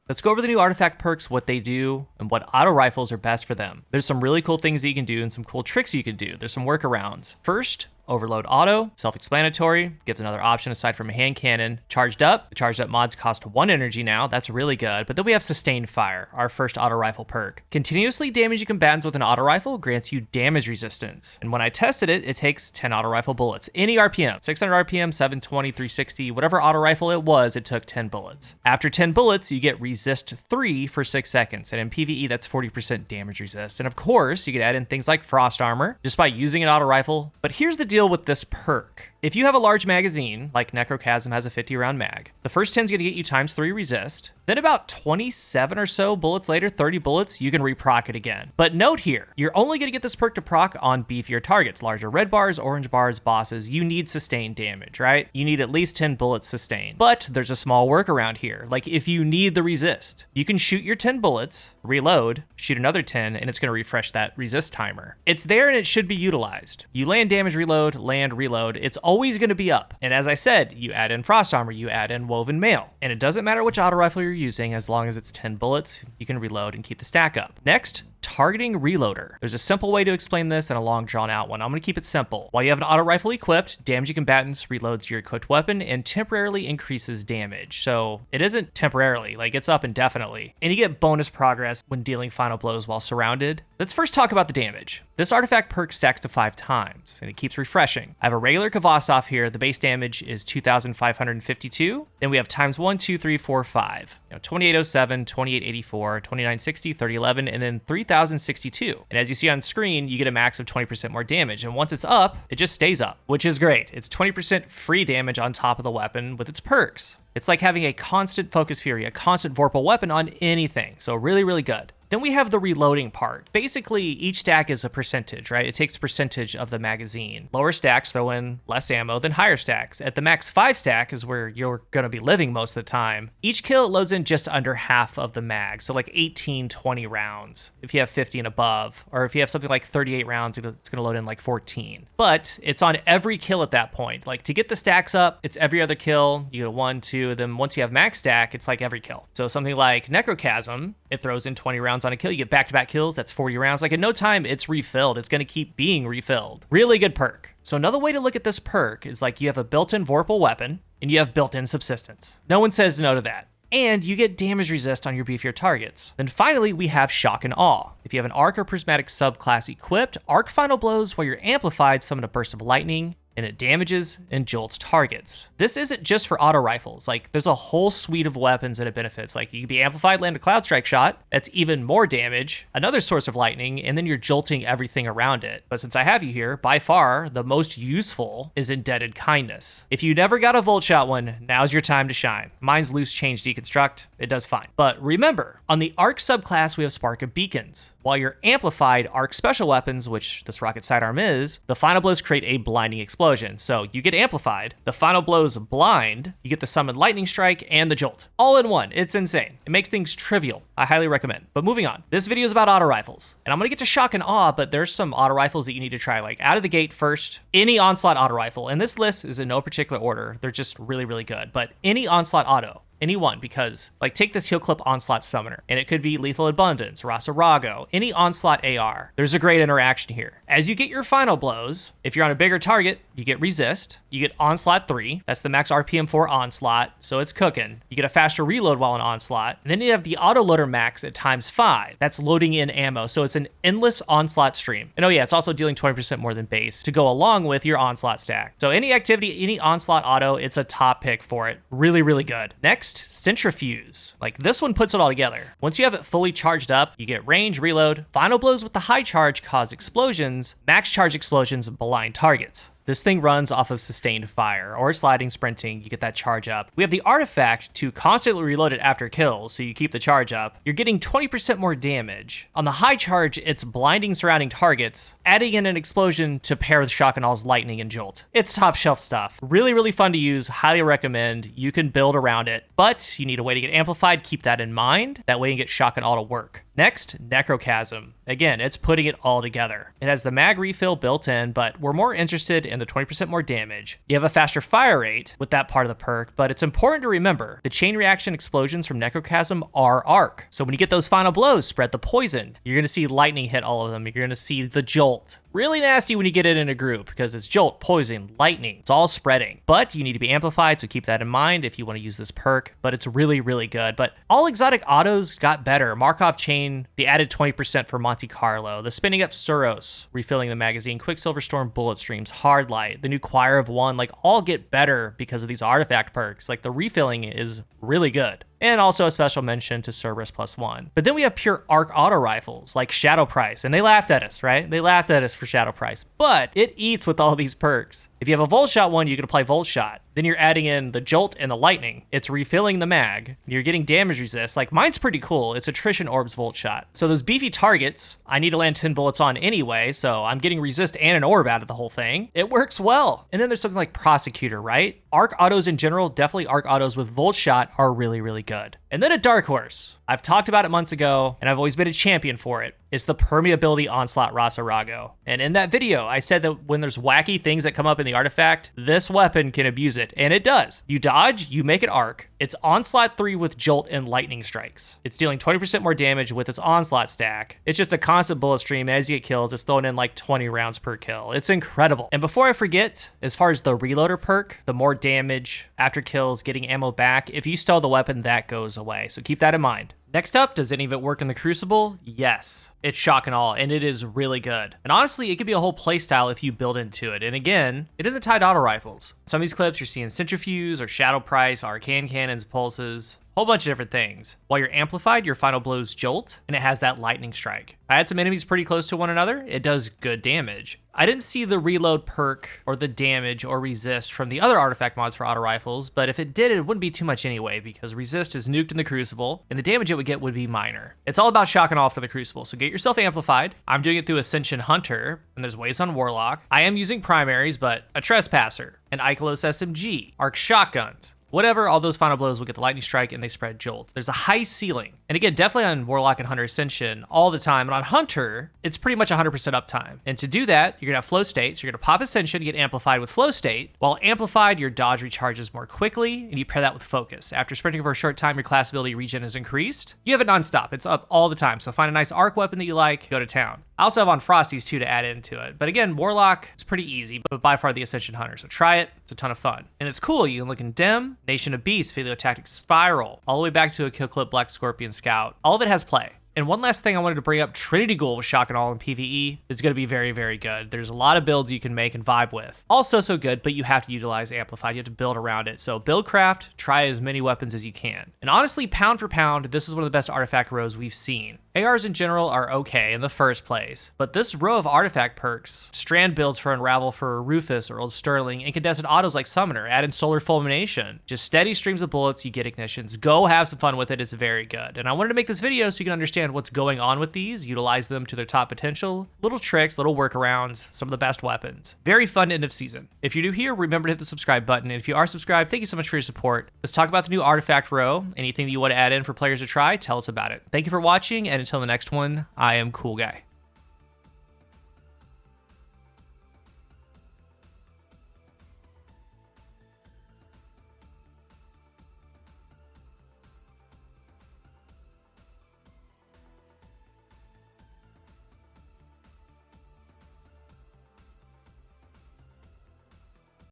Let's go over the new artifact perks, what they do, and what auto rifles are best for them. There's some really cool things that you can do and some cool tricks you can do. There's some workarounds. First, Overload Auto, self-explanatory, gives another option aside from a hand cannon. Charged Up, the charged up mods cost 1 energy now, that's really good. But then we have Sustained Fire, our first auto rifle perk. Continuously damaging combatants with an auto rifle grants you damage resistance. And when I tested it, it takes 10 auto rifle bullets. Any RPM, 600 RPM, 720, 360, whatever auto rifle it was, it took 10 bullets. After 10 bullets, you get Resist 3 for 6 seconds. And in PvE, that's 40% damage resist. And of course, you can add in things like Frost Armor just by using an auto rifle. But here's the deal with this perk. If you have a large magazine, like Necrochasm has a 50 round mag, the first 10 is going to get you ×3 resist. Then about 27 or so bullets later, 30 bullets, you can reproc it again. But note here, you're only going to get this perk to proc on beefier targets, larger red bars, orange bars, bosses. You need sustained damage, right? You need at least 10 bullets sustained. But there's a small workaround here. Like if you need the resist, you can shoot your 10 bullets, reload, shoot another 10, and it's going to refresh that resist timer. It's there and it should be utilized. You land damage, reload, land, reload. It's always going to be up. And as I said, you add in Frost Armor, you add in Woven Mail. And it doesn't matter which auto rifle you're using, as long as it's 10 bullets, you can reload and keep the stack up. Next, Targeting Reloader. There's a simple way to explain this and a long drawn out one. I'm going to keep it simple. While you have an auto rifle equipped, damaging combatants reloads your equipped weapon and temporarily increases damage. So it isn't temporarily, like it's up indefinitely. And you get bonus progress when dealing final blows while surrounded. Let's first talk about the damage. This artifact perk stacks to 5 times, and it keeps refreshing. I have a regular Kvasov here. The base damage is 2,552. Then we have times 1, 2, 3, 4, 5. 2807, 2884, 2960, 3011, and then 3062. And as you see on screen, you get a max of 20% more damage. And once it's up, it just stays up, which is great. It's 20% free damage on top of the weapon with its perks. It's like having a constant Focus Fury, a constant Vorpal weapon on anything. So really, really good. Then we have the reloading part. Basically, each stack is a percentage, right? It takes a percentage of the magazine. Lower stacks throw in less ammo than higher stacks. At the max 5 stack is where you're going to be living most of the time. Each kill loads in just under half of the mag, so like 18, 20 rounds if you have 50 and above. Or if you have something like 38 rounds, it's going to load in like 14. But it's on every kill at that point. Like to get the stacks up, it's every other kill. You get 1, 2, then once you have max stack, it's like every kill. So something like Necrochasm, it throws in 20 rounds on a kill. You get back-to-back kills, that's 40 rounds. Like in no time, it's refilled. It's going to keep being refilled. Really good perk. So another way to look at this perk is like you have a built-in Vorpal weapon and you have built-in subsistence. No one says no to that. And you get damage resist on your beefier targets. Then finally, we have Shock and Awe. If you have an Arc or Prismatic subclass equipped, Arc final blows while you're amplified summon a burst of lightning, and it damages and jolts targets. This isn't just for auto rifles. Like there's a whole suite of weapons that it benefits. Like you can be amplified, land a Cloud Strike shot. That's even more damage, another source of lightning, and then you're jolting everything around it. But since I have you here, by far, the most useful is Indebted Kindness. If you never got a Volt Shot one, now's your time to shine. Mine's Loose Change Deconstruct. It does fine. But remember, on the Arc subclass, we have Spark of Beacons. While your amplified Arc special weapons, which this rocket sidearm is, the final blows create a blinding explosion. So you get amplified, the final blows blind, you get the summoned lightning strike and the jolt. All in one. It's insane. It makes things trivial. I highly recommend. But moving on. This video is about auto rifles. And I'm going to get to Shock and Awe, but there's some auto rifles that you need to try. Like out of the gate first, any Onslaught auto rifle. And this list is in no particular order. They're just really, really good. But any Onslaught auto. Any one, because like take this Heel Clip Onslaught Summoner, and it could be Lethal Abundance, Rasarago, any Onslaught AR. There's a great interaction here. As you get your final blows, if you're on a bigger target, you get Resist, you get Onslaught 3, that's the max RPM for Onslaught, so it's cooking. You get a faster reload while in Onslaught, and then you have the Autoloader max at ×5. That's loading in ammo, so it's an endless Onslaught stream. And oh yeah, it's also dealing 20% more than base to go along with your Onslaught stack. So any activity, any Onslaught auto, it's a top pick for it. Really, really good. Next, Centrifuge. Like this one puts it all together. Once you have it fully charged up, you get range, reload, final blows with the high charge cause explosions, max charge explosions blind targets. This thing runs off of Sustained Fire or sliding sprinting. You get that charge up. We have the artifact to constantly reload it after kills, so you keep the charge up. You're getting 20% more damage. On the high charge, it's blinding surrounding targets, adding in an explosion to pair with Shock and Awe's lightning and jolt. It's top shelf stuff. Really, really fun to use. Highly recommend. You can build around it, but you need a way to get amplified. Keep that in mind. That way you get Shock and Awe to work. Next, Necrochasm. Again, it's putting it all together. It has the mag refill built in, but we're more interested in the 20% more damage. You have a faster fire rate with that part of the perk, but it's important to remember the chain reaction explosions from Necrochasm are arc. So when you get those final blows, spread the poison. You're going to see lightning hit all of them. You're going to see the jolt. Really nasty when you get it in a group because it's jolt, poison, lightning. It's all spreading. But you need to be amplified, so keep that in mind if you want to use this perk. But it's really, really good. But all exotic autos got better. Markov Chain, the added 20% for Monte Carlo. The spinning up Suros, refilling the magazine. Quicksilver Storm bullet streams. Hard Light. The new Choir of One. Like, all get better because of these artifact perks. Like, the refilling is really good. And also a special mention to Cerberus +1. But then we have pure arc auto rifles like Shadow Price, and they laughed at us, right? They laughed at us for Shadow Price, but it eats with all these perks. If you have a Volt Shot one, you can apply Volt Shot. Then you're adding in the Jolt and the Lightning. It's refilling the mag. You're getting damage resist. Like, mine's pretty cool. It's Attrition Orbs Volt Shot. So those beefy targets, I need to land 10 bullets on anyway, so I'm getting resist and an orb out of the whole thing. It works well. And then there's something like Prosecutor, right? Arc autos in general, definitely arc autos with Volt Shot are really, really good. And then a Dark Horse. I've talked about it months ago, and I've always been a champion for it. It's the Permeability Onslaught Rasa Rago. And in that video, I said that when there's wacky things that come up in the artifact, this weapon can abuse it, and it does. You dodge, you make it arc. It's Onslaught 3 with Jolt and Lightning Strikes. It's dealing 20% more damage with its Onslaught stack. It's just a constant bullet stream. As you get kills, it's throwing in like 20 rounds per kill. It's incredible. And before I forget, as far as the Reloader perk, the more damage after kills, getting ammo back, if you stole the weapon, that goes away. So keep that in mind. Next up, does any of it work in the Crucible? Yes. It's shock and awe, and it is really good. And honestly, it could be a whole playstyle if you build into it. And again, it isn't tied to auto rifles. Some of these clips, you're seeing Centrifuge or Shadow Price, Arcane Cannons, Pulses, whole bunch of different things. While you're amplified, your final blows Jolt, and it has that Lightning Strike. I had some enemies pretty close to one another. It does good damage. I didn't see the reload perk or the damage or resist from the other artifact mods for auto rifles, but if it did, it wouldn't be too much anyway, because resist is nuked in the Crucible, and the damage it would get would be minor. It's all about shock and awe for the Crucible, so get yourself amplified. I'm doing it through Ascension Hunter, and there's ways on Warlock. I am using primaries, but a Trespasser, an Ikelos SMG, Arc Shotguns, whatever, all those final blows will get the Lightning Strike and they spread Jolt. There's a high ceiling. And again, definitely on Warlock and Hunter Ascension all the time. And on Hunter, it's pretty much 100% uptime. And to do that, you're going to have Flow State. So you're going to pop Ascension, get Amplified with Flow State. While Amplified, your dodge recharges more quickly, and you pair that with Focus. After sprinting for a short time, your class ability regen is increased. You have it nonstop. It's up all the time. So find a nice arc weapon that you like, go to town. I also have on Frosties too to add into it. But again, Warlock is pretty easy, but by far the Ascension Hunter. So try it. It's a ton of fun. And it's cool. You can look in Dim, Nation of Beasts, Filio Tactics Spiral, all the way back to a Kill Clip Black Scorpion Scout. All of it has play. And one last thing I wanted to bring up, Trinity Ghoul with Shock and All in PvE is going to be very, very good. There's a lot of builds you can make and vibe with. Also so good, but you have to utilize Amplified. You have to build around it. So Buildcraft, try as many weapons as you can. And honestly, pound for pound, this is one of the best artifact rows we've seen. ARs in general are okay in the first place, but this row of artifact perks, strand builds for Unravel for Rufus or Old Sterling, incandescent autos like Summoner, add in Solar Fulmination, just steady streams of bullets, you get ignitions. Go have some fun with it, it's very good. And I wanted to make this video so you can understand what's going on with these, utilize them to their top potential, little tricks, little workarounds, some of the best weapons. Very fun end of season. If you're new here, remember to hit the subscribe button, and if you are subscribed, thank you so much for your support. Let's talk about the new artifact row. Anything that you want to add in for players to try, tell us about it. Thank you for watching, and until the next one, I am CoolGuy.